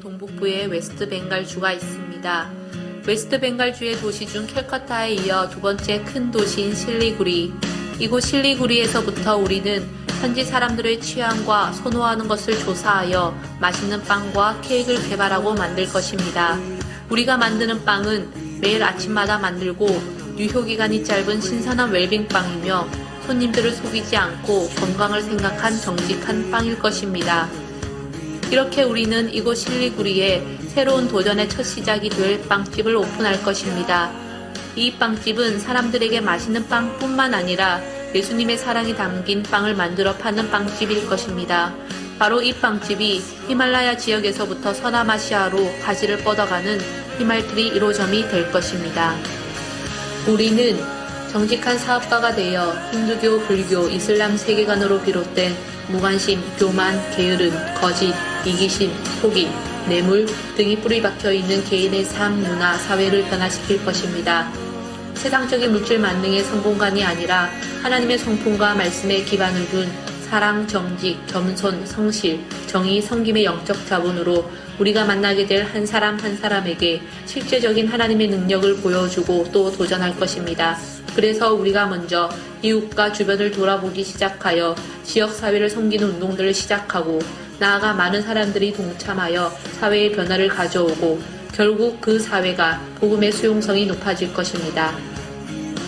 동북부에 웨스트 벵갈주가 있습니다. 웨스트 벵갈주의 도시 중 캘커타에 이어 두 번째 큰 도시인 실리구리. 이곳 실리구리에서부터 우리는 현지 사람들의 취향과 선호하는 것을 조사하여 맛있는 빵과 케이크를 개발하고 만들 것입니다. 우리가 만드는 빵은 매일 아침마다 만들고 유효기간이 짧은 신선한 웰빙빵이며 손님들을 속이지 않고 건강을 생각한 정직한 빵일 것입니다. 이렇게 우리는 이곳 실리구리에 새로운 도전의 첫 시작이 될 빵집을 오픈할 것입니다. 이 빵집은 사람들에게 맛있는 빵뿐만 아니라 예수님의 사랑이 담긴 빵을 만들어 파는 빵집일 것입니다. 바로 이 빵집이 히말라야 지역에서부터 서남아시아로 가지를 뻗어가는 히말트리 1호점이 될 것입니다. 우리는 정직한 사업가가 되어 힌두교, 불교, 이슬람 세계관으로 비롯된 무관심, 교만, 게으름, 거짓, 이기심, 포기, 뇌물 등이 뿌리 박혀 있는 개인의 삶, 문화, 사회를 변화시킬 것입니다. 세상적인 물질 만능의 성공관이 아니라 하나님의 성품과 말씀에 기반을 둔 사랑, 정직, 겸손, 성실, 정의, 섬김의 영적 자본으로 우리가 만나게 될 한 사람 한 사람에게 실제적인 하나님의 능력을 보여주고 또 도전할 것입니다. 그래서 우리가 먼저 이웃과 주변을 돌아보기 시작하여 지역사회를 섬기는 운동들을 시작하고 나아가 많은 사람들이 동참하여 사회의 변화를 가져오고 결국 그 사회가 복음의 수용성이 높아질 것입니다.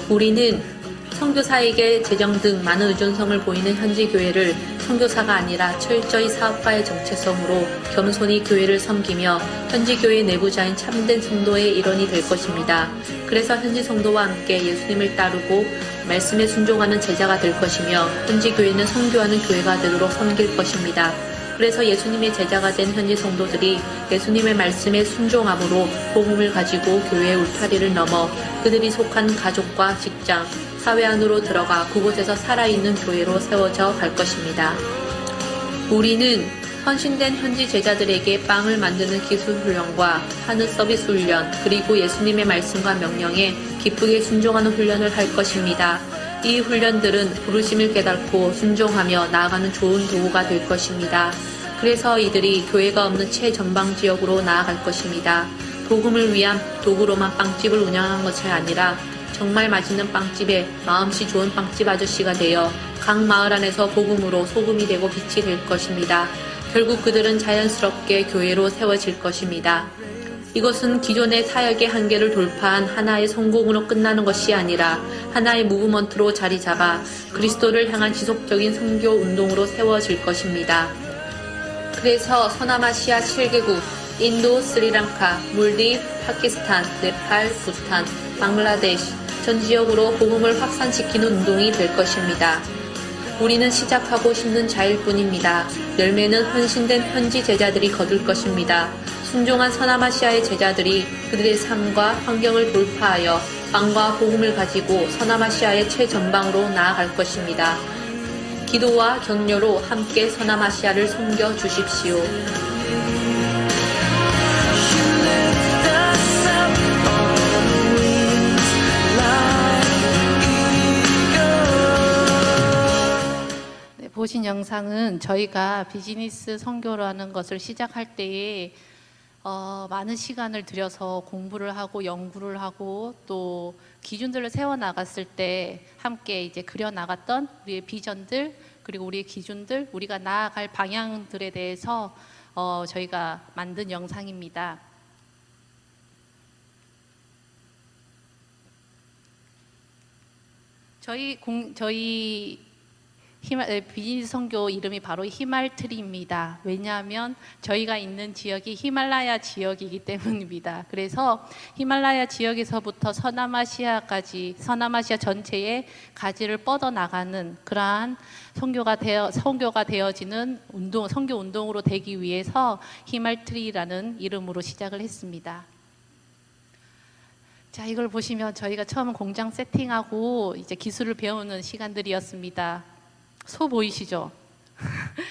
우리는 선교사에게 재정 등 많은 의존성을 보이는 현지 교회를 선교사가 아니라 철저히 사업가의 정체성으로 겸손히 교회를 섬기며 현지 교회 내부자인 참된 성도의 일원이 될 것입니다. 그래서 현지 성도와 함께 예수님을 따르고 말씀에 순종하는 제자가 될 것이며 현지 교회는 선교하는 교회가 되도록 섬길 것입니다. 그래서 예수님의 제자가 된 현지 성도들이 예수님의 말씀에 순종함으로 복음을 가지고 교회의 울타리를 넘어 그들이 속한 가족과 직장, 사회 안으로 들어가 그곳에서 살아있는 교회로 세워져 갈 것입니다. 우리는 헌신된 현지 제자들에게 빵을 만드는 기술 훈련과 하는 서비스 훈련, 그리고 예수님의 말씀과 명령에 기쁘게 순종하는 훈련을 할 것입니다. 이 훈련들은 부르심을 깨닫고 순종하며 나아가는 좋은 도구가 될 것입니다. 그래서 이들이 교회가 없는 최전방 지역으로 나아갈 것입니다. 복음을 위한 도구로만 빵집을 운영한 것이 아니라 정말 맛있는 빵집에 마음씨 좋은 빵집 아저씨가 되어 각 마을 안에서 복음으로 소금이 되고 빛이 될 것입니다. 결국 그들은 자연스럽게 교회로 세워질 것입니다. 이것은 기존의 사역의 한계를 돌파한 하나의 성공으로 끝나는 것이 아니라 하나의 무브먼트로 자리 잡아 그리스도를 향한 지속적인 선교 운동으로 세워질 것입니다. 그래서 서남아시아 7개국, 인도, 스리랑카, 몰디브, 파키스탄, 네팔, 부탄, 방글라데시 전 지역으로 복음을 확산시키는 운동이 될 것입니다. 우리는 시작하고 싶는 자일 뿐입니다. 열매는 헌신된 현지 제자들이 거둘 것입니다. 순종한 서남아시아의 제자들이 그들의 삶과 환경을 돌파하여 빵과 복음을 가지고 서남아시아의 최전방으로 나아갈 것입니다. 기도와 격려로 함께 서남아시아를 섬겨 주십시오. 보신 영상은 저희가 비즈니스 선교라는 것을 시작할 때에 많은 시간을 들여서 공부를 하고 연구를 하고 또 기준들을 세워 나갔을 때 함께 이제 그려 나갔던 우리의 비전들 그리고 우리의 기준들 우리가 나아갈 방향들에 대해서 저희가 만든 영상입니다. 저희 비즈니스 선교 이름이 바로 히말트리입니다. 왜냐하면 저희가 있는 지역이 히말라야 지역이기 때문입니다. 그래서 히말라야 지역에서부터 서남아시아까지 서남아시아 전체에 가지를 뻗어나가는 그러한 선교가 되어지는 선교 운동으로 되기 위해서 히말트리라는 이름으로 시작을 했습니다. 자, 이걸 보시면 저희가 처음 공장 세팅하고 이제 기술을 배우는 시간들이었습니다. 소 보이시죠?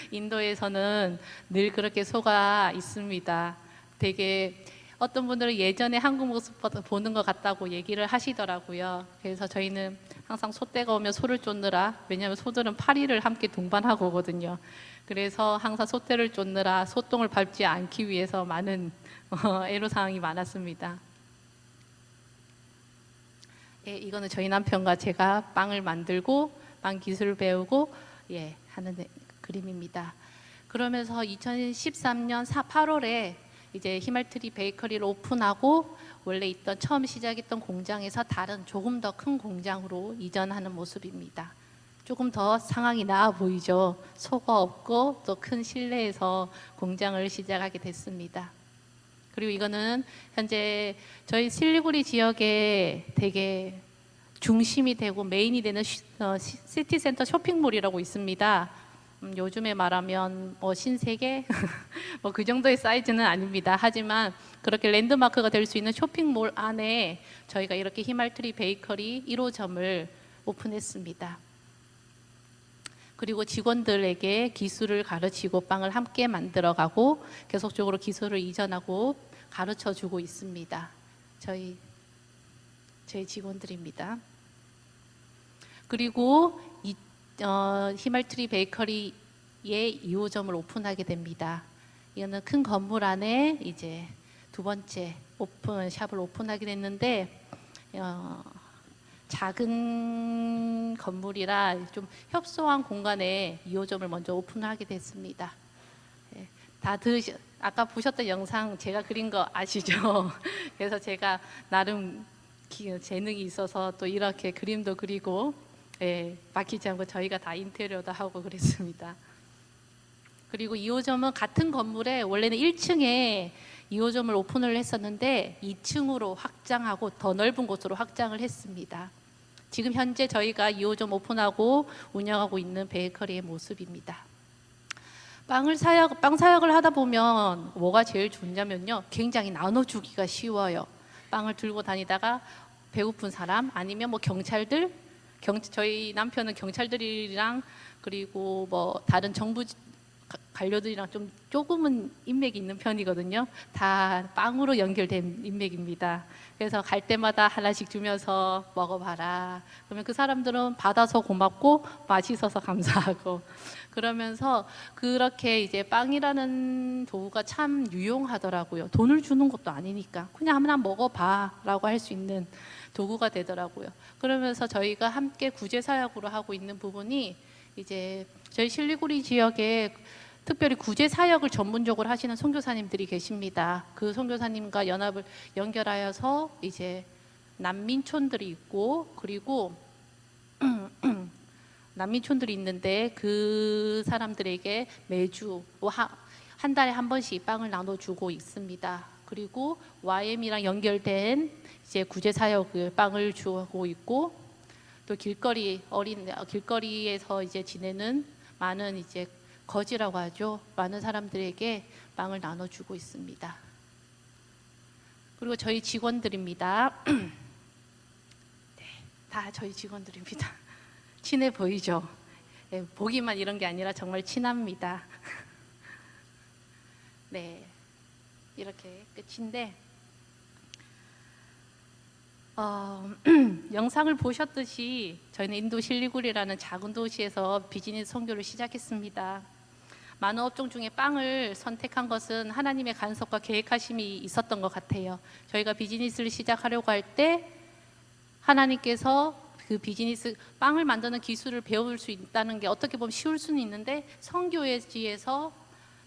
인도에서는 늘 그렇게 소가 있습니다. 되게 어떤 분들은 예전에 한국 모습 보는 것 같다고 얘기를 하시더라고요. 그래서 저희는 항상 소떼가 오면 소를 쫓느라, 왜냐하면 소들은 파리를 함께 동반하고 오거든요. 그래서 항상 소떼를 쫓느라 소똥을 밟지 않기 위해서 많은 애로사항이 많았습니다. 예, 이거는 저희 남편과 제가 빵을 만들고 빵 기술을 배우고 하는 그림입니다. 그러면서 2013년 8월에 이제 히말트리 베이커리를 오픈하고 원래 있던 처음 시작했던 공장에서 다른 조금 더 큰 공장으로 이전하는 모습입니다. 조금 더 상황이 나아 보이죠. 소가 없고 또 큰 실내에서 공장을 시작하게 됐습니다. 그리고 이거는 현재 저희 실리구리 지역에 되게 중심이 되고 메인이 되는 시티센터 쇼핑몰이라고 있습니다. 요즘에 말하면 뭐 신세계 뭐 그 정도의 사이즈는 아닙니다. 하지만 그렇게 랜드마크가 될 수 있는 쇼핑몰 안에 저희가 이렇게 히말트리 베이커리 1호점을 오픈했습니다. 그리고 직원들에게 기술을 가르치고 빵을 함께 만들어가고 계속적으로 기술을 이전하고 가르쳐주고 있습니다. 저희 직원들입니다. 그리고 히말트리 베이커리의 2호점을 오픈하게 됩니다. 이거는 큰 건물 안에 이제 두 번째 샵을 오픈하게 됐는데 작은 건물이라 좀 협소한 공간에 2호점을 먼저 오픈하게 됐습니다. 아까 보셨던 영상 제가 그린 거 아시죠? 그래서 제가 나름 재능이 있어서 또 이렇게 그림도 그리고 막히지 않고 저희가 다 인테리어도 하고 그랬습니다. 그리고 2호점은 같은 건물에 원래는 1층에 2호점을 오픈을 했었는데 2층으로 확장하고 더 넓은 곳으로 확장을 했습니다. 지금 현재 저희가 2호점 오픈하고 운영하고 있는 베이커리의 모습입니다. 빵 사역을 하다 보면 뭐가 제일 좋냐면요, 굉장히 나눠주기가 쉬워요. 빵을 들고 다니다가 배고픈 사람 아니면 뭐 저희 남편은 경찰들이랑 그리고 뭐 다른 정부 관료들이랑 조금은 인맥이 있는 편이거든요. 다 빵으로 연결된 인맥입니다. 그래서 갈 때마다 하나씩 주면서 먹어봐라. 그러면 그 사람들은 받아서 고맙고 맛있어서 감사하고 그러면서 그렇게 이제 빵이라는 도구가 참 유용하더라고요. 돈을 주는 것도 아니니까 그냥 하나 먹어봐라고 할 수 있는 도구가 되더라고요. 그러면서 저희가 함께 구제사역으로 하고 있는 부분이 이제 저희 실리구리 지역에 특별히 구제사역을 전문적으로 하시는 선교사님들이 계십니다. 그 선교사님과 연합을 연결하여서 이제 난민촌들이 있고 그리고 난민촌들이 있는데 그 사람들에게 매주 한 달에 한 번씩 빵을 나눠주고 있습니다. 그리고 YM이랑 연결된 이제 구제사역을 빵을 주고 있고 또 길거리에서 이제 지내는 많은 이제 거지라고 하죠. 많은 사람들에게 빵을 나눠주고 있습니다. 그리고 저희 직원들입니다. 네, 다 저희 직원들입니다. 친해 보이죠? 네, 보기만 이런 게 아니라 정말 친합니다. 네, 이렇게 끝인데 영상을 보셨듯이 저희는 인도 실리구리라는 작은 도시에서 비즈니스 선교를 시작했습니다. 많은 업종 중에 빵을 선택한 것은 하나님의 간섭과 계획하심이 있었던 것 같아요. 저희가 비즈니스를 시작하려고 할 때 하나님께서 그 비즈니스 빵을 만드는 기술을 배울 수 있다는 게 어떻게 보면 쉬울 수는 있는데 선교지에서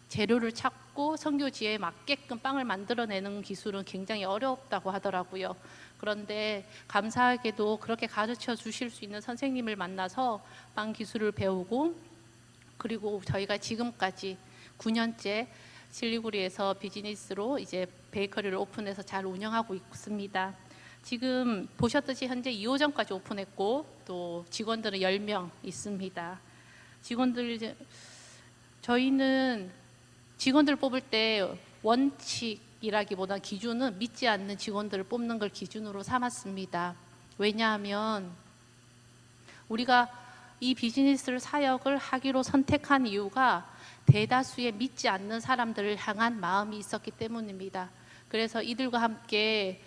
재료를 찾고 선교지에 맞게끔 빵을 만들어내는 기술은 굉장히 어렵다고 하더라고요. 그런데 감사하게도 그렇게 가르쳐 주실 수 있는 선생님을 만나서 빵 기술을 배우고 그리고 저희가 지금까지 9년째 실리구리에서 비즈니스로 이제 베이커리를 오픈해서 잘 운영하고 있습니다. 지금 보셨듯이 현재 2호점까지 오픈했고 또 직원들은 10명 있습니다. 저희는 직원들 뽑을 때 원칙이라기보다 기준은 믿지 않는 직원들을 뽑는 걸 기준으로 삼았습니다. 왜냐하면 우리가 이 비즈니스를 사역을 하기로 선택한 이유가 대다수의 믿지 않는 사람들을 향한 마음이 있었기 때문입니다. 그래서 이들과 함께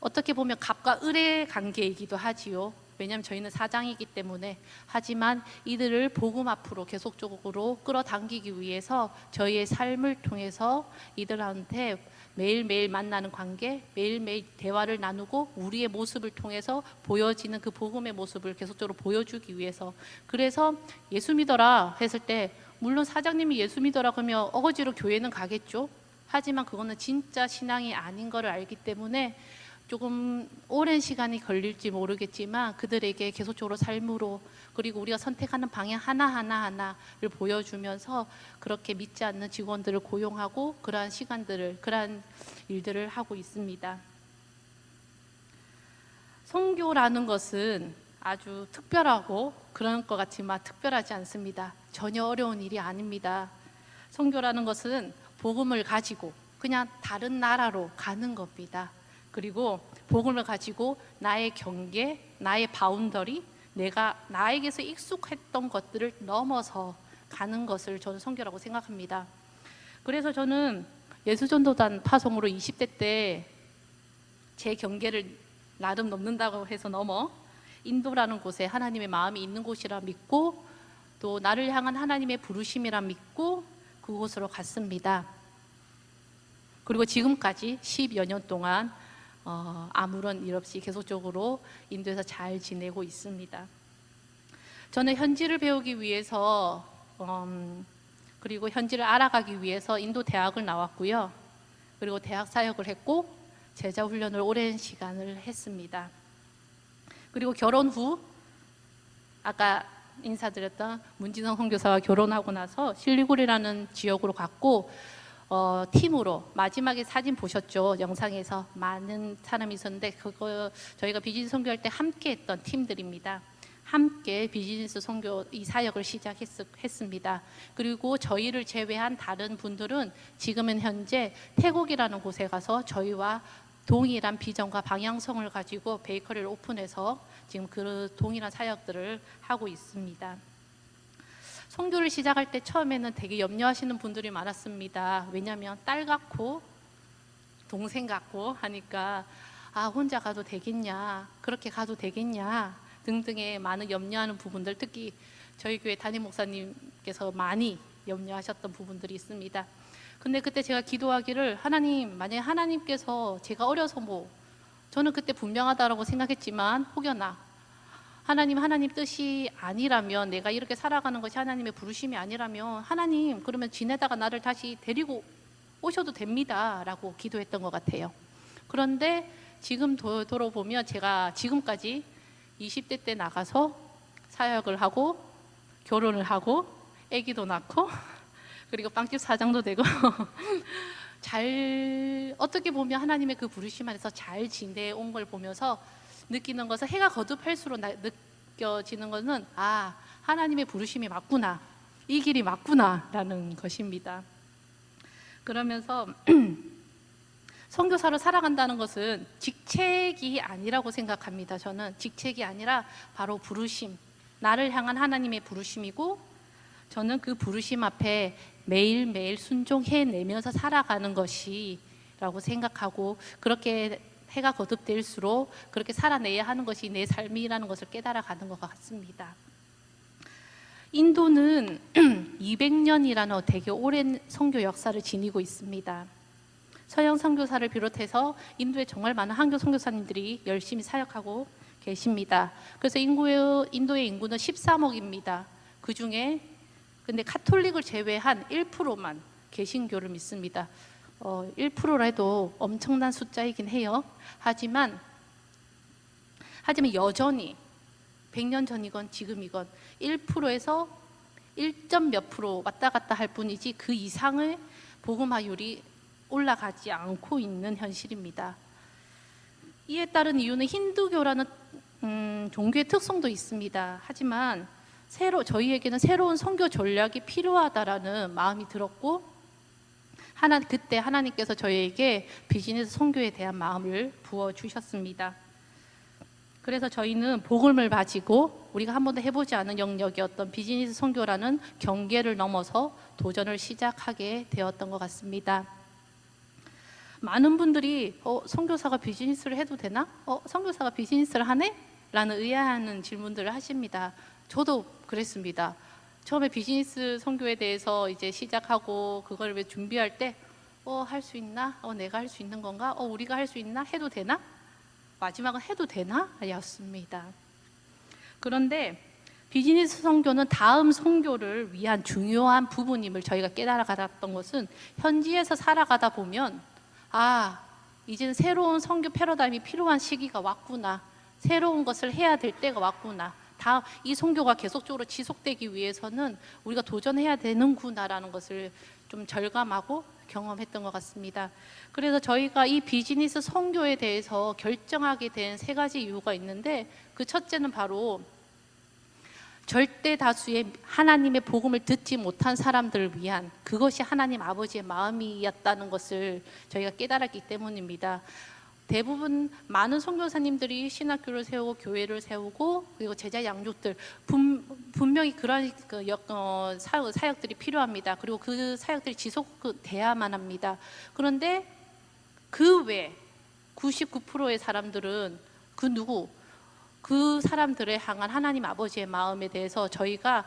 어떻게 보면 갑과 을의 관계이기도 하지요. 왜냐하면 저희는 사장이기 때문에. 하지만 이들을 복음 앞으로 계속적으로 끌어당기기 위해서 저희의 삶을 통해서 이들한테 매일매일 만나는 관계, 매일매일 대화를 나누고 우리의 모습을 통해서 보여지는 그 복음의 모습을 계속적으로 보여주기 위해서. 그래서 예수 믿어라 했을 때 물론 사장님이 예수 믿어라 그러면 어거지로 교회는 가겠죠. 하지만 그거는 진짜 신앙이 아닌 것을 알기 때문에 조금 오랜 시간이 걸릴지 모르겠지만 그들에게 계속적으로 삶으로, 그리고 우리가 선택하는 방향 하나하나를 보여주면서 그렇게 믿지 않는 직원들을 고용하고 그러한 시간들을, 그러한 일들을 하고 있습니다. 선교라는 것은 아주 특별하고 그런 것 같지만 특별하지 않습니다. 전혀 어려운 일이 아닙니다. 선교라는 것은 복음을 가지고 그냥 다른 나라로 가는 겁니다. 그리고 복음을 가지고 나의 경계, 나의 바운더리, 내가 나에게서 익숙했던 것들을 넘어서 가는 것을 저는 선교라고 생각합니다. 그래서 저는 예수전도단 파송으로 20대 때 제 경계를 나름 넘는다고 해서 넘어 인도라는 곳에 하나님의 마음이 있는 곳이라 믿고 또 나를 향한 하나님의 부르심이라 믿고 그곳으로 갔습니다. 그리고 지금까지 10여 년 동안 아무런 일 없이 계속적으로 인도에서 잘 지내고 있습니다. 저는 현지를 배우기 위해서 그리고 현지를 알아가기 위해서 인도 대학을 나왔고요. 그리고 대학 사역을 했고 제자 훈련을 오랜 시간을 했습니다. 그리고 결혼 후 아까 인사드렸던 문진성 선교사와 결혼하고 나서 실리구리라는 지역으로 갔고 팀으로 마지막에 사진 보셨죠? 영상에서 많은 사람이 있었는데 그거 저희가 비즈니스 선교할 때 함께 했던 팀들입니다. 함께 비즈니스 선교 이 사역을 시작했습니다. 그리고 저희를 제외한 다른 분들은 지금은 현재 태국이라는 곳에 가서 저희와 동일한 비전과 방향성을 가지고 베이커리를 오픈해서 지금 그 동일한 사역들을 하고 있습니다. 선교를 시작할 때 처음에는 되게 염려하시는 분들이 많았습니다. 왜냐하면 딸 같고 동생 같고 하니까 혼자 가도 되겠냐, 그렇게 가도 되겠냐 등등의 많은 염려하는 부분들, 특히 저희 교회 담임 목사님께서 많이 염려하셨던 부분들이 있습니다. 근데 그때 제가 기도하기를 하나님, 만약에 하나님께서 제가 어려서 저는 그때 분명하다라고 생각했지만 혹여나 하나님 뜻이 아니라면, 내가 이렇게 살아가는 것이 하나님의 부르심이 아니라면 하나님 그러면 지내다가 나를 다시 데리고 오셔도 됩니다 라고 기도했던 것 같아요. 그런데 지금 돌아보면 제가 지금까지 20대 때 나가서 사역을 하고 결혼을 하고 아기도 낳고 그리고 빵집 사장도 되고 잘, 어떻게 보면 하나님의 그 부르심 안에서 잘 지내온 걸 보면서 느끼는 것은, 해가 거듭할수록 느껴지는 것은 하나님의 부르심이 맞구나, 이 길이 맞구나 라는 것입니다. 그러면서 선교사로 살아간다는 것은 직책이 아니라고 생각합니다. 저는 직책이 아니라 바로 부르심, 나를 향한 하나님의 부르심이고 저는 그 부르심 앞에 매일매일 순종해내면서 살아가는 것이라고 생각하고, 그렇게 해가 거듭될수록 그렇게 살아내야 하는 것이 내 삶이라는 것을 깨달아가는 것 같습니다. 인도는 200년이라는 되게 오랜 선교 역사를 지니고 있습니다. 서양 선교사를 비롯해서 인도에 정말 많은 한교 선교사님들이 열심히 사역하고 계십니다. 그래서 인도의 인구는 13억입니다. 그 중에 근데 카톨릭을 제외한 1%만 개신교를 믿습니다. 1%라 해도 엄청난 숫자이긴 해요. 하지만 여전히 100년 전이건 지금이건 1%에서 1몇 프로 왔다 갔다 할 뿐이지 그 이상의 복음화율이 올라가지 않고 있는 현실입니다. 이에 따른 이유는 힌두교라는 종교의 특성도 있습니다. 하지만 저희에게는 새로운 선교 전략이 필요하다라는 마음이 들었고, 그때 하나님께서 저희에게 비즈니스 선교에 대한 마음을 부어주셨습니다. 그래서 저희는 복음을 가지고 우리가 한 번도 해보지 않은 영역이었던 비즈니스 선교라는 경계를 넘어서 도전을 시작하게 되었던 것 같습니다. 많은 분들이 선교사가 비즈니스를 해도 되나? 선교사가 비즈니스를 하네? 라는 의아해하는 질문들을 하십니다. 저도 그랬습니다. 처음에 비즈니스 선교에 대해서 이제 시작하고 그걸 왜 준비할 때 할 수 있나? 내가 할 수 있는 건가? 우리가 할 수 있나? 해도 되나? 마지막은 해도 되나? 였습니다. 그런데 비즈니스 선교는 다음 선교를 위한 중요한 부분임을 저희가 깨달아갔던 것은 현지에서 살아가다 보면 이제는 새로운 선교 패러다임이 필요한 시기가 왔구나. 새로운 것을 해야 될 때가 왔구나. 이 선교가 계속적으로 지속되기 위해서는 우리가 도전해야 되는구나라는 것을 좀 절감하고 경험했던 것 같습니다. 그래서 저희가 이 비즈니스 선교에 대해서 결정하게 된 3가지 이유가 있는데, 그 첫째는 바로 절대 다수의 하나님의 복음을 듣지 못한 사람들을 위한, 그것이 하나님 아버지의 마음이었다는 것을 저희가 깨달았기 때문입니다. 대부분 많은 선교사님들이 신학교를 세우고 교회를 세우고 그리고 제자 양육들 분명히 그런 사역들이 필요합니다. 그리고 그 사역들이 지속돼야만 합니다. 그런데 그 외 99%의 사람들은 그 사람들을 향한 하나님 아버지의 마음에 대해서 저희가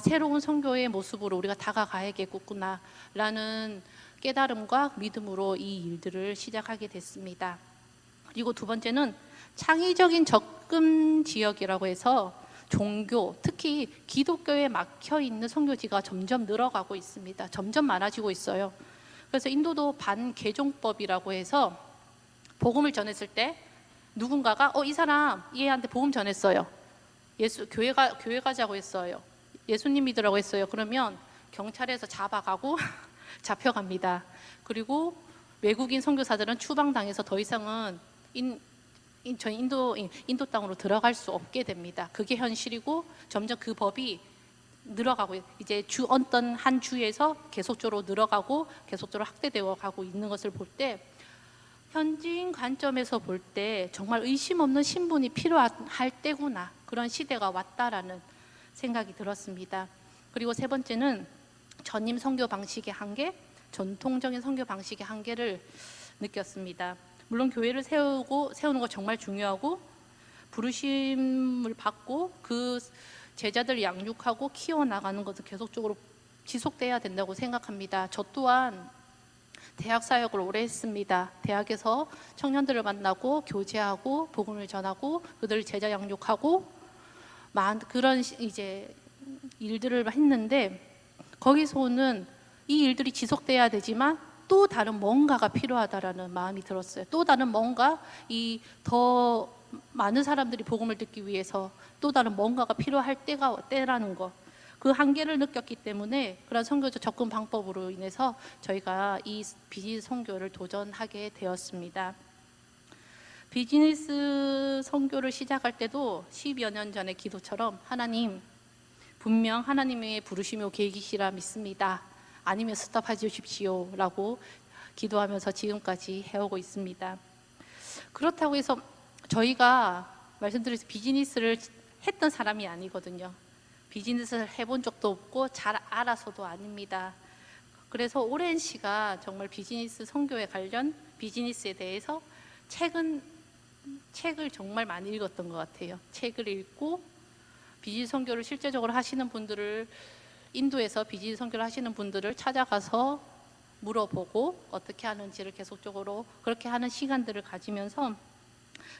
새로운 선교의 모습으로 우리가 다가가야겠구나 라는 깨달음과 믿음으로 이 일들을 시작하게 됐습니다. 그리고 두 번째는 창의적인 접근 지역이라고 해서 종교, 특히 기독교에 막혀있는 선교지가 점점 늘어가고 있습니다. 점점 많아지고 있어요. 그래서 인도도 반개종법이라고 해서 복음을 전했을 때 누군가가 이 사람 얘한테 복음 전했어요. 교회 가자고 했어요. 예수님 믿으라고 했어요. 그러면 경찰에서 잡아가고 잡혀갑니다. 그리고 외국인 선교사들은 추방당해서 더 이상은 저희 인도 땅으로 들어갈 수 없게 됩니다. 그게 현실이고 점점 그 법이 늘어가고 이제 어떤 한 주에서 계속적으로 늘어가고 계속적으로 확대되어 가고 있는 것을 볼 때, 현지인 관점에서 볼 때 정말 의심 없는 신분이 필요할 때구나, 그런 시대가 왔다라는 생각이 들었습니다. 그리고 세 번째는 전임 선교 방식의 한계, 전통적인 선교 방식의 한계를 느꼈습니다. 물론 교회를 세우는 거 정말 중요하고 부르심을 받고 그 제자들 양육하고 키워나가는 것은 계속적으로 지속돼야 된다고 생각합니다. 저 또한 대학 사역을 오래 했습니다. 대학에서 청년들을 만나고 교제하고 복음을 전하고 그들을 제자 양육하고 그런 이제 일들을 했는데, 거기서 오는 이 일들이 지속돼야 되지만 또 다른 뭔가가 필요하다라는 마음이 들었어요. 또 다른 뭔가, 더 많은 사람들이 복음을 듣기 위해서 또 다른 뭔가가 필요할 때라는 거, 그 한계를 느꼈기 때문에 그런 선교적 접근 방법으로 인해서 저희가 이 비즈니스 선교를 도전하게 되었습니다. 비즈니스 선교를 시작할 때도 10여 년 전의 기도처럼 분명 하나님의 부르심이요 계획이시라 믿습니다. 아니면 스톱해 주십시오 라고 기도하면서 지금까지 해오고 있습니다. 그렇다고 해서 저희가 말씀드린 비즈니스를 했던 사람이 아니거든요. 비즈니스를 해본 적도 없고 잘 알아서도 아닙니다. 그래서 오랜 시간 정말 비즈니스 선교에 관련 비즈니스에 대해서 책을 정말 많이 읽었던 것 같아요. 책을 읽고 비즈니스 선교를 실제적으로 하시는 분들을, 인도에서 비즈니스 선교를 하시는 분들을 찾아가서 물어보고 어떻게 하는지를 계속적으로 그렇게 하는 시간들을 가지면서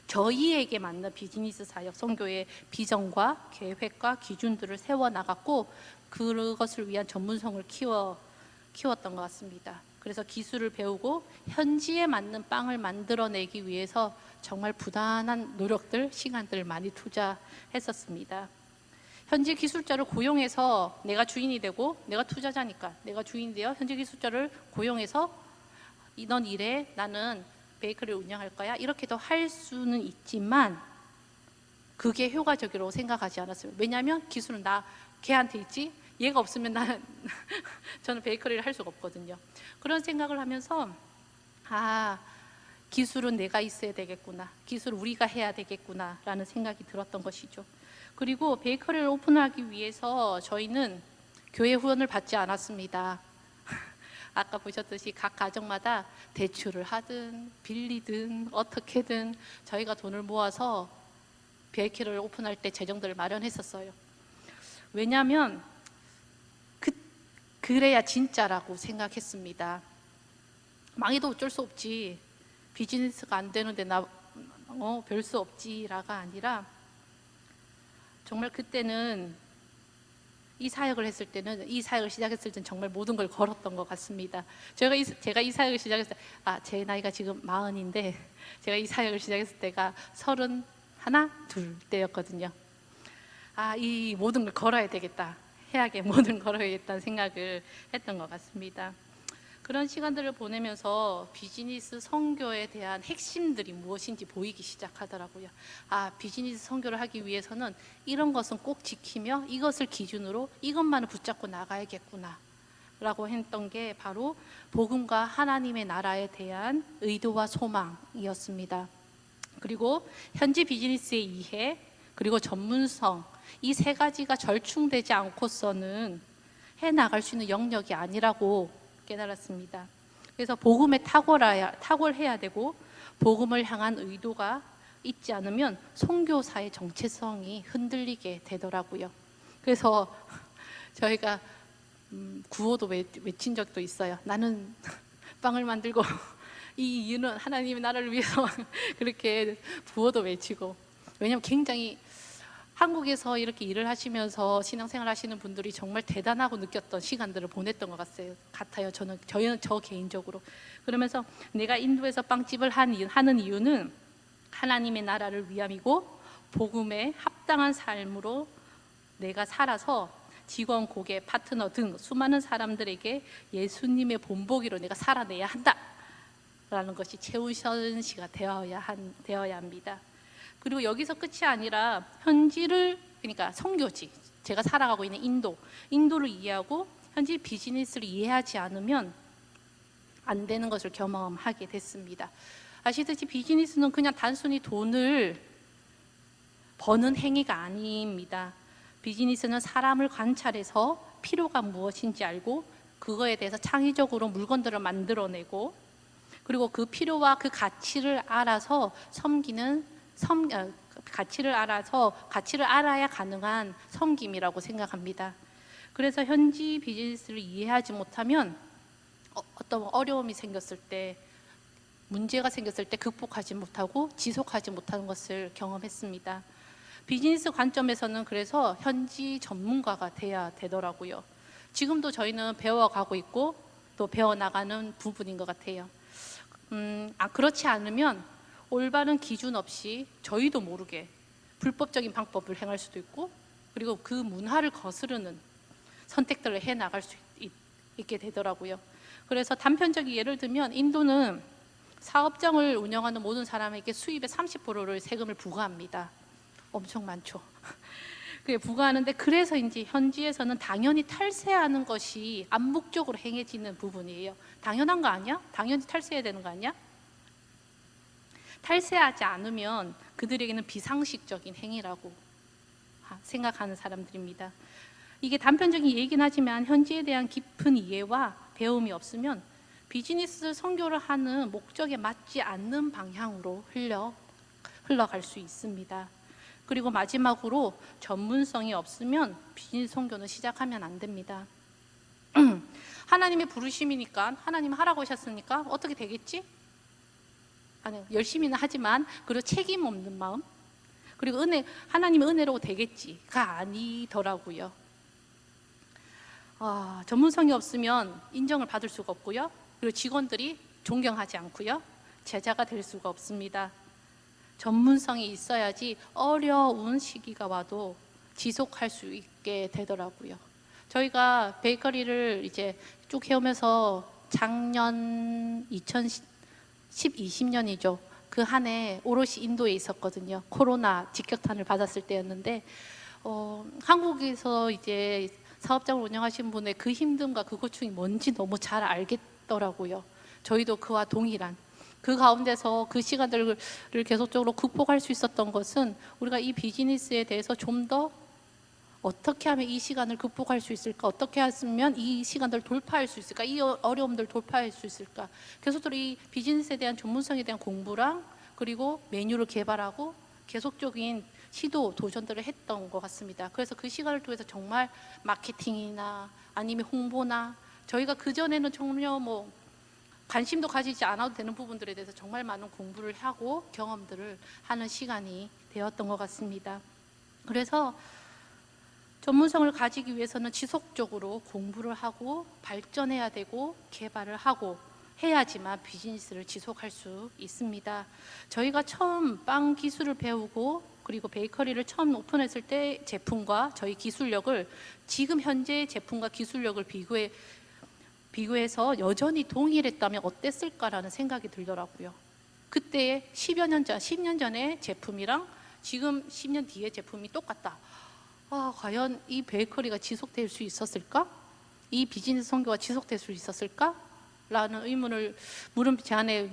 저희에게 맞는 비즈니스 사역 선교의 비전과 계획과 기준들을 세워나갔고 그것을 위한 전문성을 키웠던 것 같습니다. 그래서 기술을 배우고 현지에 맞는 빵을 만들어내기 위해서 정말 부단한 노력들, 시간들을 많이 투자했었습니다. 현지 기술자를 고용해서 내가 주인이 되고, 내가 투자자니까 내가 주인이 되어 현지 기술자를 고용해서 넌 일해, 나는 베이커리를 운영할 거야, 이렇게도 할 수는 있지만 그게 효과적이라고 생각하지 않았어요. 왜냐하면 기술은 걔한테 있지, 얘가 없으면 저는 베이커리를 할 수가 없거든요. 그런 생각을 하면서 기술은 내가 있어야 되겠구나, 기술은 우리가 해야 되겠구나 라는 생각이 들었던 것이죠. 그리고 베이커리를 오픈하기 위해서 저희는 교회 후원을 받지 않았습니다. 아까 보셨듯이 각 가정마다 대출을 하든 빌리든 어떻게든 저희가 돈을 모아서 베이커리를 오픈할 때 재정들을 마련했었어요. 왜냐하면 그래야 진짜라고 생각했습니다. 망해도 어쩔 수 없지, 비즈니스가 안 되는데 나 별 수 없지라가 아니라, 정말 그때는 이 사역을 시작했을 때는 정말 모든 걸 걸었던 것 같습니다. 제가 이 사역을 시작했을 때, 제 나이가 지금 40인데 제가 이 사역을 시작했을 때가 31, 2 때였거든요. 이 모든 걸 걸어야 되겠다, 해야게 모든 걸 걸어야겠다는 생각을 했던 것 같습니다. 그런 시간들을 보내면서 비즈니스 선교에 대한 핵심들이 무엇인지 보이기 시작하더라고요. 비즈니스 선교를 하기 위해서는 이런 것은 꼭 지키며 이것을 기준으로 이것만을 붙잡고 나가야겠구나 라고 했던 게 바로 복음과 하나님의 나라에 대한 의도와 소망이었습니다. 그리고 현지 비즈니스의 이해, 그리고 전문성, 이 세 가지가 절충되지 않고서는 해나갈 수 있는 영역이 아니라고 깨달았습니다. 그래서 복음에 탁월해야 되고, 복음을 향한 의도가 있지 않으면 선교사의 정체성이 흔들리게 되더라고요. 그래서 저희가 구호도 외친 적도 있어요. 나는 빵을 만들고 이 이유는 하나님의 나라를 위해서 그렇게 구호도 외치고. 왜냐하면 굉장히 한국에서 이렇게 일을 하시면서 신앙생활 하시는 분들이 정말 대단하고 느꼈던 시간들을 보냈던 것 같아요. 저 개인적으로. 그러면서 내가 인도에서 빵집을 하는 이유는 하나님의 나라를 위함이고, 복음에 합당한 삶으로 내가 살아서 직원, 고객, 파트너 등 수많은 사람들에게 예수님의 본보기로 내가 살아내야 한다라는 것이 최우선시가 되어야 합니다. 그리고 여기서 끝이 아니라 그러니까 선교지, 제가 살아가고 있는 인도를 이해하고 현지 비즈니스를 이해하지 않으면 안 되는 것을 경험하게 됐습니다. 아시다시피 비즈니스는 그냥 단순히 돈을 버는 행위가 아닙니다. 비즈니스는 사람을 관찰해서 필요가 무엇인지 알고 그거에 대해서 창의적으로 물건들을 만들어내고, 그리고 그 필요와 그 가치를 알아서 가치를 알아야 가능한 섬김이라고 생각합니다. 그래서 현지 비즈니스를 이해하지 못하면 어떤 어려움이 생겼을 때, 문제가 생겼을 때 극복하지 못하고 지속하지 못하는 것을 경험했습니다. 비즈니스 관점에서는 그래서 현지 전문가가 돼야 되더라고요. 지금도 저희는 배워가고 있고 또 배워나가는 부분인 것 같아요. 그렇지 않으면 올바른 기준 없이 저희도 모르게 불법적인 방법을 행할 수도 있고, 그리고 그 문화를 거스르는 선택들을 해나갈 수 있게 되더라고요. 그래서 단편적인 예를 들면 인도는 사업장을 운영하는 모든 사람에게 수입의 30%를 세금을 부과합니다. 엄청 많죠. 그게 부과하는데, 그래서인지 현지에서는 당연히 탈세하는 것이 암묵적으로 행해지는 부분이에요. 당연한 거 아니야? 당연히 탈세해야 되는 거 아니야? 탈세하지 않으면 그들에게는 비상식적인 행위라고 생각하는 사람들입니다. 이게 단편적인 얘기긴 하지만 현지에 대한 깊은 이해와 배움이 없으면 비즈니스 선교를 하는 목적에 맞지 않는 방향으로 흘러갈 수 있습니다. 그리고 마지막으로 전문성이 없으면 비즈니스 선교는 시작하면 안 됩니다. 하나님의 부르심이니까, 하나님 하라고 하셨으니까 어떻게 되겠지? 열심히는 하지만 그리고 책임 없는 마음, 그리고 하나님의 은혜로 되겠지가 아니더라고요. 전문성이 없으면 인정을 받을 수가 없고요. 그리고 직원들이 존경하지 않고요. 제자가 될 수가 없습니다. 전문성이 있어야지 어려운 시기가 와도 지속할 수 있게 되더라고요. 저희가 베이커리를 이제 쭉 해오면서 작년 2020년이죠. 그 한 해 오롯이 인도에 있었거든요. 코로나 직격탄을 받았을 때였는데, 한국에서 이제 사업장을 운영하신 분의 그 힘듦과 그 고충이 뭔지 너무 잘 알겠더라고요. 저희도 그와 동일한 그 가운데서 그 시간들을 계속적으로 극복할 수 있었던 것은 우리가 이 비즈니스에 대해서 좀 더 어떻게 하면 이 시간을 극복할 수 있을까? 어떻게 하면 이 시간들을 돌파할 수 있을까? 이 어려움들을 돌파할 수 있을까? 계속적으로 이 비즈니스에 대한 전문성에 대한 공부랑 그리고 메뉴를 개발하고 계속적인 시도, 도전들을 했던 것 같습니다. 그래서 그 시간을 통해서 정말 마케팅이나 아니면 홍보나 저희가 그전에는 전혀 관심도 가지지 않아도 되는 부분들에 대해서 정말 많은 공부를 하고 경험들을 하는 시간이 되었던 것 같습니다. 그래서 전문성을 가지기 위해서는 지속적으로 공부를 하고 발전해야 되고 개발을 하고 해야지만 비즈니스를 지속할 수 있습니다. 저희가 처음 빵 기술을 배우고 그리고 베이커리를 처음 오픈했을 때 제품과 저희 기술력을 지금 현재 제품과 기술력을 비교해서 여전히 동일했다면 어땠을까라는 생각이 들더라고요. 그때 10년 전에 제품이랑 지금 10년 뒤에 제품이 똑같다. 과연 이 베이커리가 지속될 수 있었을까? 이 비즈니스 선교가 지속될 수 있었을까? 라는 의문을 물은 제 안에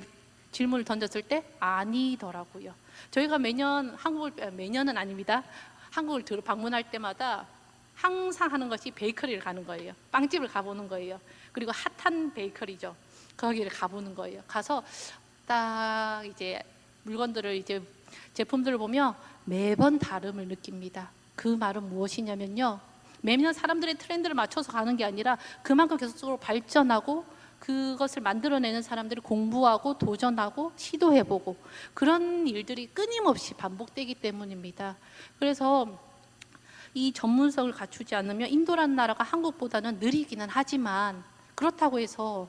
질문을 던졌을 때 아니더라고요. 저희가 매년은 아닙니다. 한국을 방문할 때마다 항상 하는 것이 베이커리를 가는 거예요. 빵집을 가보는 거예요. 그리고 핫한 베이커리죠. 거기를 가보는 거예요. 가서 딱 이제 물건들을 이제 제품들을 보며 매번 다름을 느낍니다. 그 말은 무엇이냐면요. 매년 사람들의 트렌드를 맞춰서 가는 게 아니라 그만큼 계속적으로 발전하고 그것을 만들어내는 사람들이 공부하고 도전하고 시도해보고 그런 일들이 끊임없이 반복되기 때문입니다. 그래서 이 전문성을 갖추지 않으면 인도라는 나라가 한국보다는 느리기는 하지만 그렇다고 해서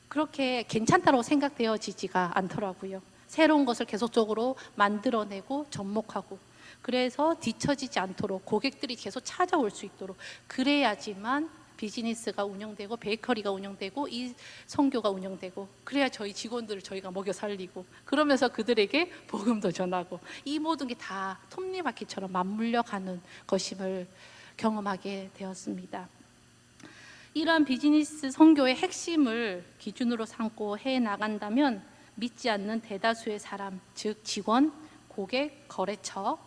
그렇게 괜찮다고 생각되어지지가 않더라고요. 새로운 것을 계속적으로 만들어내고 접목하고 그래서 뒤처지지 않도록 고객들이 계속 찾아올 수 있도록 그래야지만 비즈니스가 운영되고 베이커리가 운영되고 이 선교가 운영되고 그래야 저희 직원들을 저희가 먹여 살리고 그러면서 그들에게 복음도 전하고 이 모든 게 다 톱니바퀴처럼 맞물려 가는 것임을 경험하게 되었습니다. 이러한 비즈니스 선교의 핵심을 기준으로 삼고 해 나간다면 믿지 않는 대다수의 사람, 즉 직원, 고객, 거래처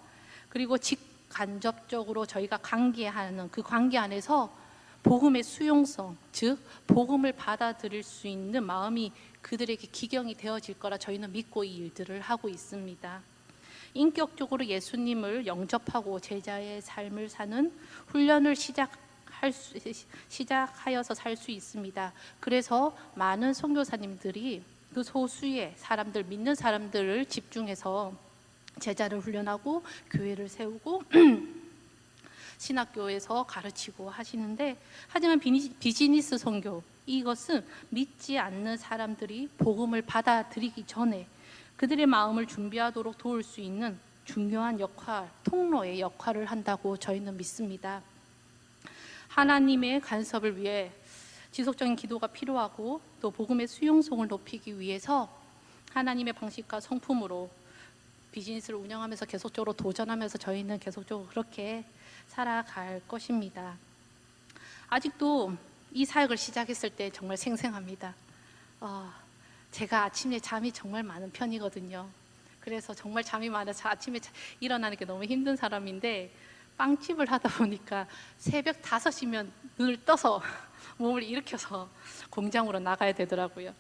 그리고 직간접적으로 저희가 관계하는 그 관계 안에서 복음의 수용성, 즉 복음을 받아들일 수 있는 마음이 그들에게 기경이 되어질 거라 저희는 믿고 이 일들을 하고 있습니다. 인격적으로 예수님을 영접하고 제자의 삶을 사는 훈련을 시작하여서 살 수 있습니다. 그래서 많은 선교사님들이 그 소수의 사람들, 믿는 사람들을 집중해서 제자를 훈련하고 교회를 세우고 신학교에서 가르치고 하시는데 하지만 비즈니스 선교 이것은 믿지 않는 사람들이 복음을 받아들이기 전에 그들의 마음을 준비하도록 도울 수 있는 중요한 역할, 통로의 역할을 한다고 저희는 믿습니다. 하나님의 간섭을 위해 지속적인 기도가 필요하고 또 복음의 수용성을 높이기 위해서 하나님의 방식과 성품으로 비즈니스를 운영하면서 계속적으로 도전하면서 저희는 계속적으로 그렇게 살아갈 것입니다. 아직도 이 사역을 시작했을 때 정말 생생합니다. 제가 아침에 잠이 정말 많은 편이거든요. 그래서 정말 잠이 많아서 아침에 일어나는 게 너무 힘든 사람인데 빵집을 하다 보니까 새벽 5시면 눈을 떠서 몸을 일으켜서 공장으로 나가야 되더라고요.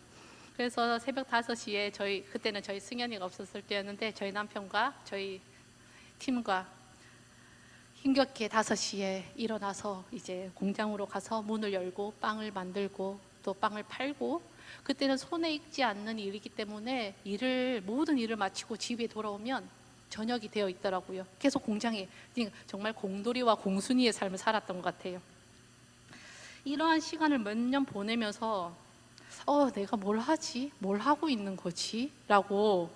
그래서 새벽 5시에 그때는 저희 승현이가 없었을 때였는데 저희 남편과 저희 팀과 힘겹게 5시에 일어나서 이제 공장으로 가서 문을 열고 빵을 만들고 또 빵을 팔고 그때는 손에 익지 않는 일이기 때문에 모든 일을 마치고 집에 돌아오면 저녁이 되어 있더라고요. 계속 공장에 정말 공돌이와 공순이의 삶을 살았던 것 같아요. 이러한 시간을 몇 년 보내면서 내가 뭘 하지? 뭘 하고 있는 거지? 라고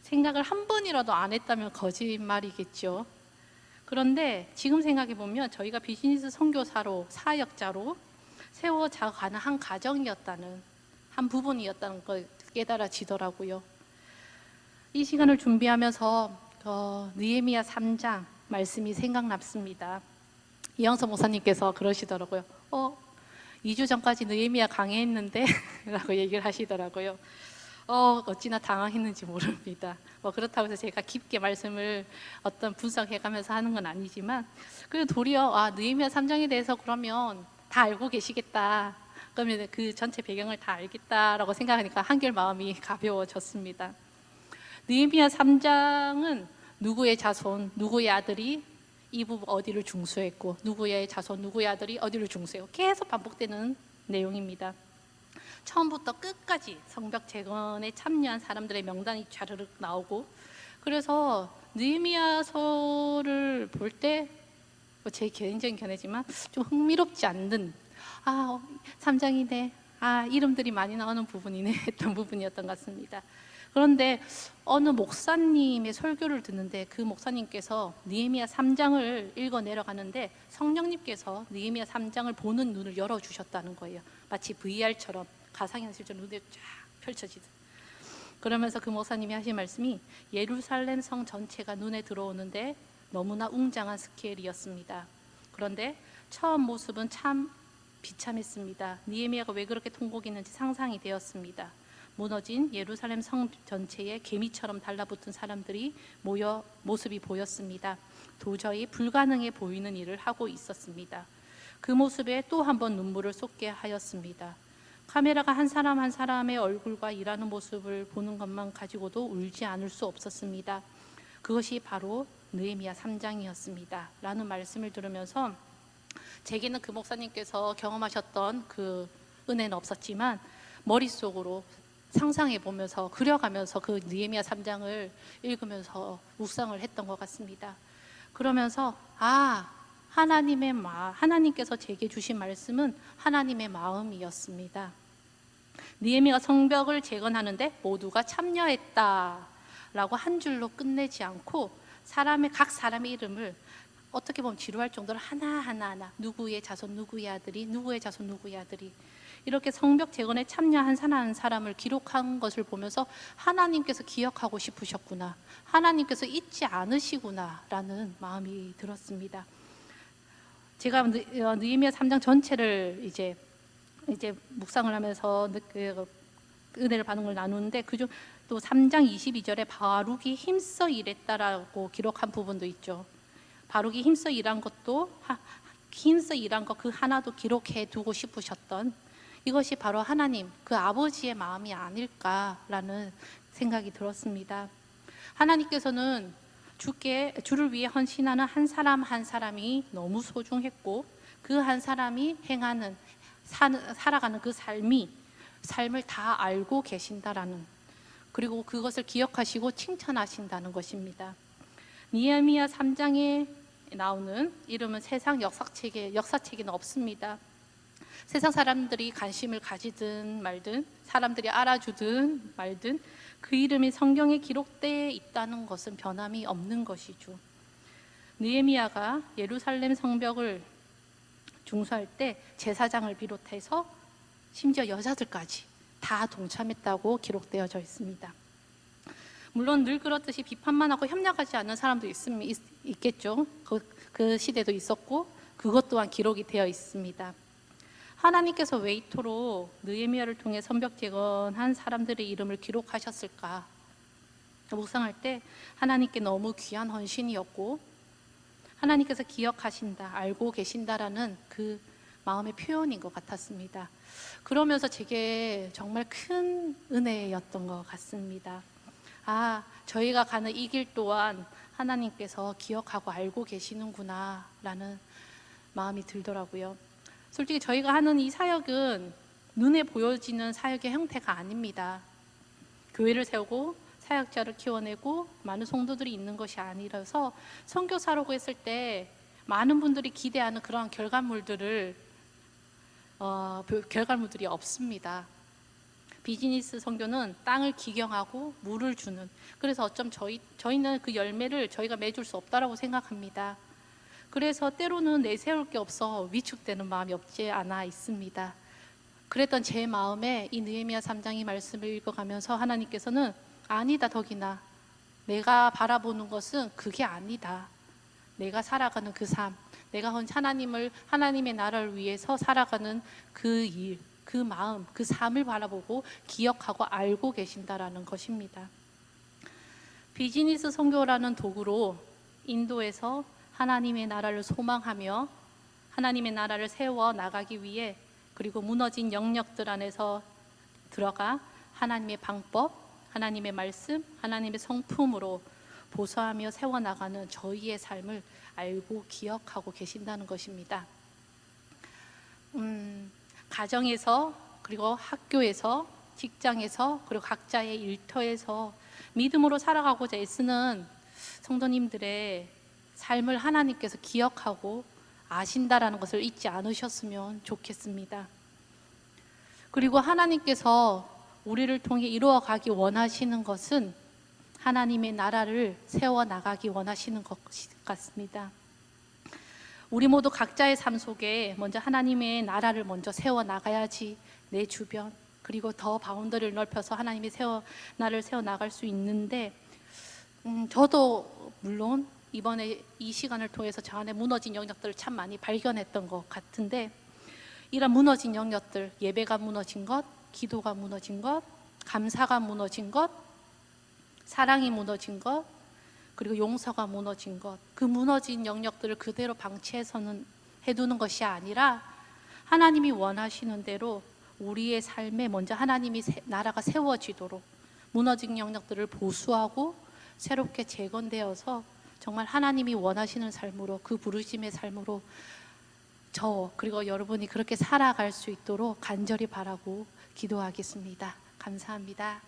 생각을 한 번이라도 안 했다면 거짓말이겠죠. 그런데 지금 생각해 보면 저희가 비즈니스 선교사로 사역자로 세워가는 한 가정이었다는 한 부분이었다는 걸 깨달아지더라고요. 이 시간을 준비하면서 느헤미야 3장 말씀이 생각났습니다. 이영서 목사님께서 그러시더라고요. 2주 전까지 느헤미야 강의했는데 라고 얘기를 하시더라고요. 어찌나 당황했는지 모릅니다. 뭐 그렇다고 해서 제가 깊게 말씀을 어떤 분석해가면서 하는 건 아니지만, 그래도 도리어 느헤미야 3장에 대해서 그러면 다 알고 계시겠다, 그러면 그 전체 배경을 다 알겠다라고 생각하니까 한결 마음이 가벼워졌습니다. 느헤미야 3장은 누구의 자손, 누구의 아들이 이 부분 어디를 중수했고, 누구의 자손, 누구의 아들이 어디를 중수했고, 계속 반복되는 내용입니다. 처음부터 끝까지 성벽 재건에 참여한 사람들의 명단이 좌르륵 나오고, 그래서 느헤미야서를 볼 때 제 개인적인 견해지만 좀 흥미롭지 않는, 3장이네, 이름들이 많이 나오는 부분이네 했던 부분이었던 것 같습니다. 그런데 어느 목사님의 설교를 듣는데 그 목사님께서 느헤미야 3장을 읽어 내려가는데 성령님께서 느헤미야 3장을 보는 눈을 열어주셨다는 거예요. 마치 VR처럼 가상현실처럼 눈에 쫙 펼쳐지듯. 그러면서 그 목사님이 하신 말씀이 예루살렘 성 전체가 눈에 들어오는데 너무나 웅장한 스케일이었습니다. 그런데 처음 모습은 참 비참했습니다. 느헤미야가 왜 그렇게 통곡했는지 상상이 되었습니다. 무너진 예루살렘 성 전체에 개미처럼 달라붙은 사람들이 모여 모습이 보였습니다. 도저히 불가능해 보이는 일을 하고 있었습니다. 그 모습에 또 한 번 눈물을 쏟게 하였습니다. 카메라가 한 사람 한 사람의 얼굴과 일하는 모습을 보는 것만 가지고도 울지 않을 수 없었습니다. 그것이 바로 느헤미야 3장이었습니다. 라는 말씀을 들으면서 제게는 그 목사님께서 경험하셨던 그 은혜는 없었지만 머릿속으로 상상해 보면서 그려가면서 그 느헤미야 3장을 읽으면서 묵상을 했던 것 같습니다. 그러면서 하나님께서 제게 주신 말씀은 하나님의 마음이었습니다. 느헤미야가 성벽을 재건하는데 모두가 참여했다라고 한 줄로 끝내지 않고 각 사람의 이름을 어떻게 보면 지루할 정도로 하나하나 누구의 자손 누구의 아들이, 누구의 자손 누구의 아들이, 이렇게 성벽 재건에 참여한 한 사람을 기록한 것을 보면서 하나님께서 기억하고 싶으셨구나, 하나님께서 잊지 않으시구나 라는 마음이 들었습니다. 제가 느헤미야 3장 전체를 이제 묵상을 하면서 은혜를 받는 걸 나누는데, 그중 또 3장 22절에 바룩이 힘써 일했다라고 기록한 부분도 있죠. 바룩이 힘써 일한 것 그 하나도 기록해 두고 싶으셨던, 이것이 바로 하나님, 그 아버지의 마음이 아닐까라는 생각이 들었습니다. 하나님께서는 주를 위해 헌신하는 한 사람 한 사람이 너무 소중했고, 그 한 사람이 살아가는 그 삶을 다 알고 계신다라는, 그리고 그것을 기억하시고 칭찬하신다는 것입니다. 느헤미야 3장에 나오는 이름은 세상 역사책에는 없습니다. 세상 사람들이 관심을 가지든 말든, 사람들이 알아주든 말든, 그 이름이 성경에 기록되어 있다는 것은 변함이 없는 것이죠. 느헤미야가 예루살렘 성벽을 중수할 때 제사장을 비롯해서 심지어 여자들까지 다 동참했다고 기록되어져 있습니다. 물론 늘 그렇듯이 비판만 하고 협력하지 않는 사람도 있겠죠. 그 시대도 있었고 그것 또한 기록이 되어 있습니다. 하나님께서 왜 이토록 느헤미야를 통해 성벽 재건한 사람들의 이름을 기록하셨을까? 묵상할 때 하나님께 너무 귀한 헌신이었고, 하나님께서 기억하신다, 알고 계신다라는 그 마음의 표현인 것 같았습니다. 그러면서 제게 정말 큰 은혜였던 것 같습니다. 저희가 가는 이 길 또한 하나님께서 기억하고 알고 계시는구나 라는 마음이 들더라고요. 솔직히 저희가 하는 이 사역은 눈에 보여지는 사역의 형태가 아닙니다. 교회를 세우고 사역자를 키워내고 많은 성도들이 있는 것이 아니라서, 선교사라고 했을 때 많은 분들이 기대하는 그러한 결과물들이 없습니다. 비즈니스 선교는 땅을 기경하고 물을 주는, 그래서 어쩜 저희는 그 열매를 저희가 맺을 수 없다라고 생각합니다. 그래서 때로는 내세울 게 없어 위축되는 마음이 없지 않아 있습니다. 그랬던 제 마음에 이 느헤미야 3장의 말씀을 읽어가면서 하나님께서는 아니다, 덕이나 내가 바라보는 것은 그게 아니다. 내가 살아가는 그 삶, 내가 하나님의 나라를 위해서 살아가는 그 일, 그 마음, 그 삶을 바라보고 기억하고 알고 계신다라는 것입니다. 비즈니스 선교라는 도구로 인도에서 하나님의 나라를 소망하며 하나님의 나라를 세워 나가기 위해, 그리고 무너진 영역들 안에서 들어가 하나님의 방법, 하나님의 말씀, 하나님의 성품으로 보수하며 세워나가는 저희의 삶을 알고 기억하고 계신다는 것입니다. 가정에서, 그리고 학교에서, 직장에서, 그리고 각자의 일터에서 믿음으로 살아가고자 애쓰는 성도님들의 삶을 하나님께서 기억하고 아신다라는 것을 잊지 않으셨으면 좋겠습니다. 그리고 하나님께서 우리를 통해 이루어가기 원하시는 것은 하나님의 나라를 세워나가기 원하시는 것 같습니다. 우리 모두 각자의 삶 속에 먼저 하나님의 나라를 먼저 세워나가야지 내 주변, 그리고 더 바운더리를 넓혀서 하나님의 나라를 세워나갈 수 있는데, 저도 물론 이번에 이 시간을 통해서 저 안에 무너진 영역들을 참 많이 발견했던 것 같은데, 이런 무너진 영역들, 예배가 무너진 것, 기도가 무너진 것, 감사가 무너진 것, 사랑이 무너진 것, 그리고 용서가 무너진 것, 그 무너진 영역들을 그대로 방치해서는 해두는 것이 아니라 하나님이 원하시는 대로 우리의 삶에 먼저 하나님이 나라가 세워지도록 무너진 영역들을 보수하고 새롭게 재건되어서 정말 하나님이 원하시는 삶으로, 그 부르심의 삶으로 저 그리고 여러분이 그렇게 살아갈 수 있도록 간절히 바라고 기도하겠습니다. 감사합니다.